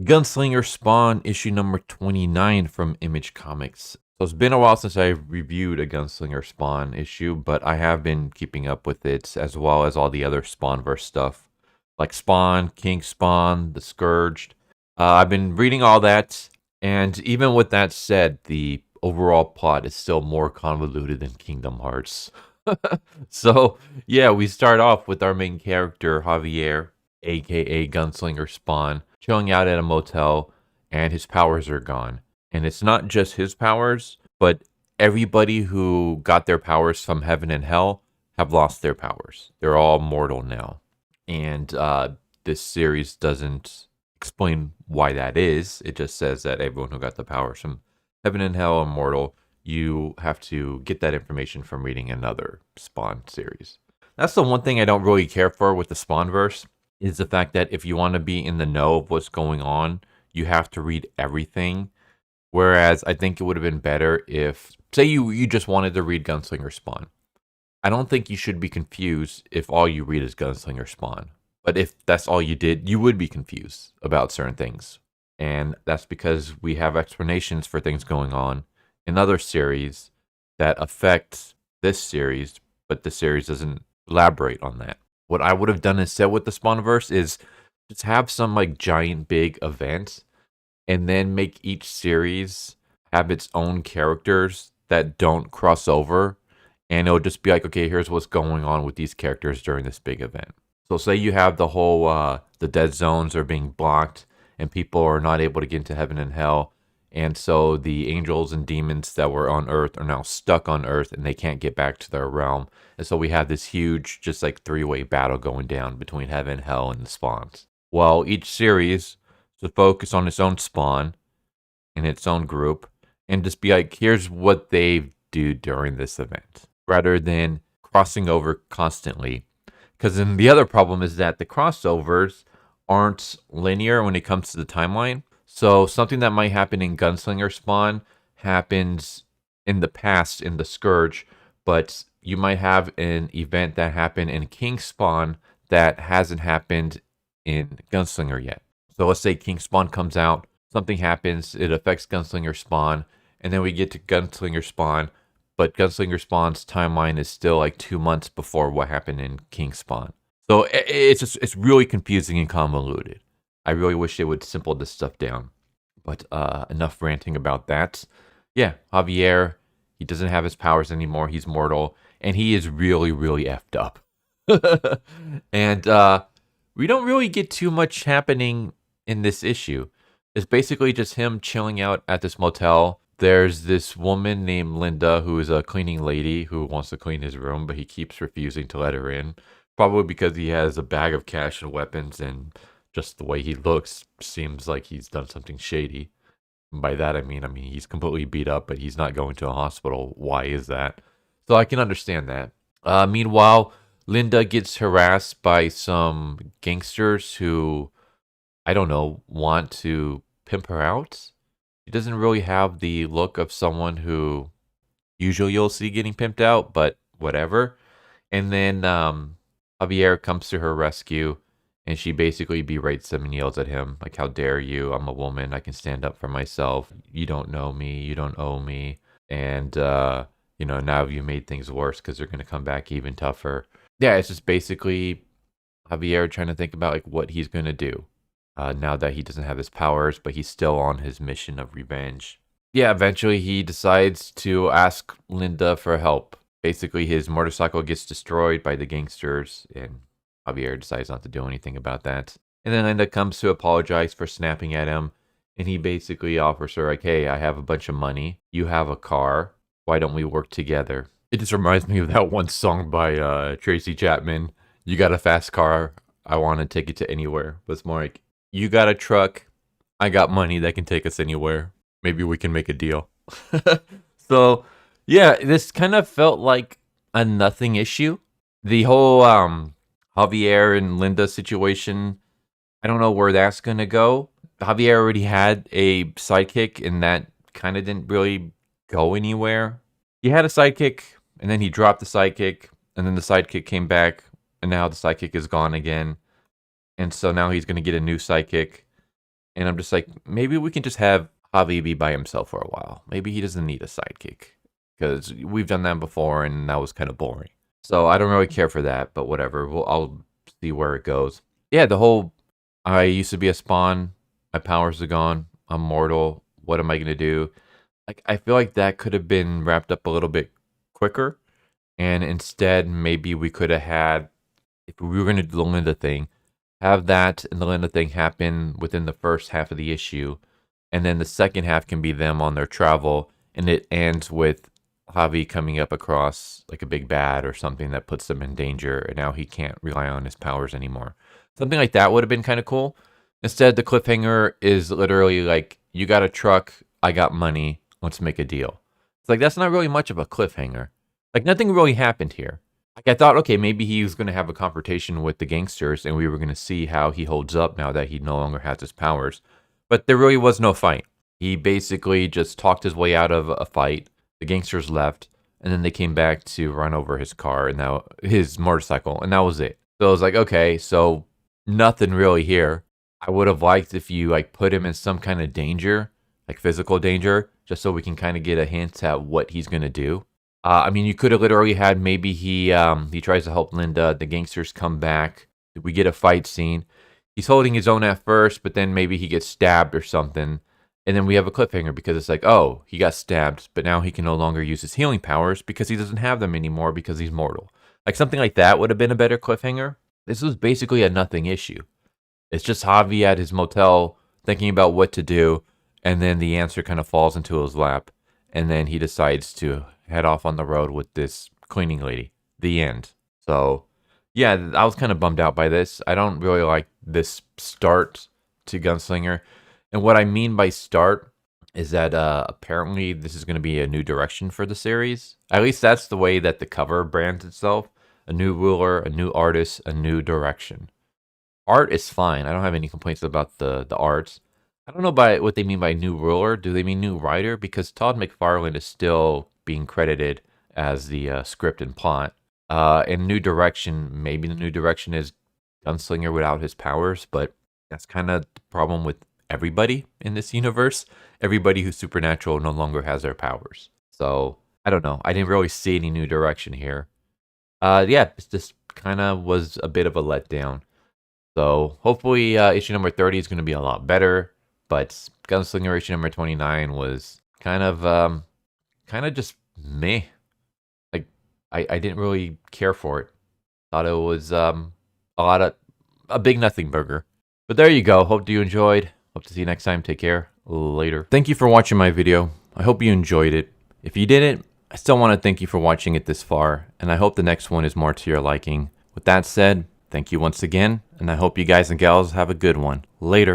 Gunslinger Spawn issue number 29 from Image Comics. So it's been a while since I reviewed a Gunslinger Spawn issue, but I have been keeping up with it as well as all the other Spawnverse stuff like Spawn, King Spawn, The Scourged. I've been reading all that, and even with that said, the overall plot is still more convoluted than Kingdom Hearts. So, yeah, we start off with our main character, Javier, aka Gunslinger Spawn, chilling out at a motel, and his powers are gone. And it's not just his powers, but everybody who got their powers from heaven and hell have lost their powers. They're all mortal now. And this series doesn't explain why that is. It just says that everyone who got the powers from heaven and hell are mortal. You have to get that information from reading another Spawn series. That's the one thing I don't really care for with the Spawnverse, is the fact that if you want to be in the know of what's going on, you have to read everything. Whereas I think it would have been better if, say you just wanted to read Gunslinger Spawn. I don't think you should be confused if all you read is Gunslinger Spawn. But if that's all you did, you would be confused about certain things. And that's because we have explanations for things going on in other series that affect this series, but the series doesn't elaborate on that. What I would have done instead with the Spawnverse is just have some like giant big event and then make each series have its own characters that don't cross over. And it'll just be like, okay, here's what's going on with these characters during this big event. So say you have the whole, the dead zones are being blocked and people are not able to get into heaven and hell. And so the angels and demons that were on Earth are now stuck on Earth and they can't get back to their realm. And so we have this huge, just like three-way battle going down between heaven, hell, and the spawns. Well, each series to focus on its own spawn and its own group and just be like, here's what they do during this event, rather than crossing over constantly. Because then the other problem is that the crossovers aren't linear when it comes to the timeline. So something that might happen in Gunslinger Spawn happens in the past in the Scourge, but you might have an event that happened in King Spawn that hasn't happened in Gunslinger yet. So let's say King Spawn comes out, something happens, it affects Gunslinger Spawn, and then we get to Gunslinger Spawn, but Gunslinger Spawn's timeline is still like 2 months before what happened in King Spawn. So it's really confusing and convoluted. I really wish they would simple this stuff down. But enough ranting about that. Yeah, Javier, he doesn't have his powers anymore. He's mortal. And he is really, really effed up. And we don't really get too much happening in this issue. It's basically just him chilling out at this motel. There's this woman named Linda who is a cleaning lady who wants to clean his room, but he keeps refusing to let her in. Probably because he has a bag of cash and weapons, and just the way he looks seems like he's done something shady. And by that I mean he's completely beat up, but he's not going to a hospital. Why is that? So I can understand that. Meanwhile, Linda gets harassed by some gangsters who, I don't know, want to pimp her out. She doesn't really have the look of someone who usually you'll see getting pimped out, but whatever. And then Javier comes to her rescue, and she basically berates him and yells at him, like, how dare you? I'm a woman. I can stand up for myself. You don't know me. You don't owe me. And, now you made things worse because they're going to come back even tougher. Yeah, it's just basically Javier trying to think about, like, what he's going to do now that he doesn't have his powers, but he's still on his mission of revenge. Yeah, eventually he decides to ask Linda for help. Basically, his motorcycle gets destroyed by the gangsters, and Javier decides not to do anything about that. And then Linda comes to apologize for snapping at him, and he basically offers her, like, hey, I have a bunch of money. You have a car. Why don't we work together? It just reminds me of that one song by Tracy Chapman. You got a fast car. I want to take it to anywhere. But it's more like, you got a truck. I got money that can take us anywhere. Maybe we can make a deal. So, yeah, this kind of felt like a nothing issue. The whole Javier and Linda situation, I don't know where that's going to go. Javier already had a sidekick, and that kind of didn't really go anywhere. He had a sidekick, and then he dropped the sidekick, and then the sidekick came back, and now the sidekick is gone again. And so now he's going to get a new sidekick. And I'm just like, maybe we can just have Javi be by himself for a while. Maybe he doesn't need a sidekick because we've done that before and that was kind of boring. So I don't really care for that, but whatever. I'll see where it goes. Yeah, the whole I used to be a spawn, my powers are gone, I'm mortal. What am I gonna do? Like I feel like that could have been wrapped up a little bit quicker, and instead maybe we could have had, if we were gonna do the Linda thing, have that and the Linda thing happen within the first half of the issue, and then the second half can be them on their travel, and it ends with Javi coming up across like a big bad or something that puts them in danger, and now he can't rely on his powers anymore. Something like that would have been kind of cool. Instead, the cliffhanger is literally like, you got a truck, I got money, let's make a deal. It's like, that's not really much of a cliffhanger. Like, nothing really happened here. Like, I thought, okay, maybe he was going to have a confrontation with the gangsters and we were going to see how he holds up now that he no longer has his powers. But there really was no fight. He basically just talked his way out of a fight. The gangsters left, and then they came back to run over his car and now his motorcycle, and that was it. So I was like, okay, so nothing really here. I would have liked if you like put him in some kind of danger, like physical danger, just so we can kind of get a hint at what he's gonna do. I mean, you could have literally had maybe he tries to help Linda. The gangsters come back. We get a fight scene. He's holding his own at first, but then maybe he gets stabbed or something, and then we have a cliffhanger because it's like, oh, he got stabbed, but now he can no longer use his healing powers because he doesn't have them anymore because he's mortal. Like something like that would have been a better cliffhanger. This was basically a nothing issue. It's just Javi at his motel thinking about what to do, and then the answer kind of falls into his lap, and then he decides to head off on the road with this cleaning lady. The end. So, yeah, I was kind of bummed out by this. I don't really like this start to Gunslinger. And what I mean by start is that apparently this is going to be a new direction for the series. At least that's the way that the cover brands itself. A new ruler, a new artist, a new direction. Art is fine. I don't have any complaints about the art. I don't know by what they mean by new ruler. Do they mean new writer? Because Todd McFarlane is still being credited as the script and plot. And new direction, maybe the new direction is Gunslinger without his powers, but that's kind of the problem with everybody in this universe. Everybody who's supernatural no longer has their powers. So, I don't know. I didn't really see any new direction here. Yeah, it's just kind of was a bit of a letdown. So hopefully issue number 30 is going to be a lot better. But Gunslinger issue number 29 was kind of just meh. Like I didn't really care for it. Thought it was a big nothing burger. But there you go. Hope you enjoyed. Hope to see you next time. Take care. Later. Thank you for watching my video. I hope you enjoyed it. If you didn't, I still want to thank you for watching it this far, and I hope the next one is more to your liking. With that said, thank you once again, and I hope you guys and gals have a good one. Later.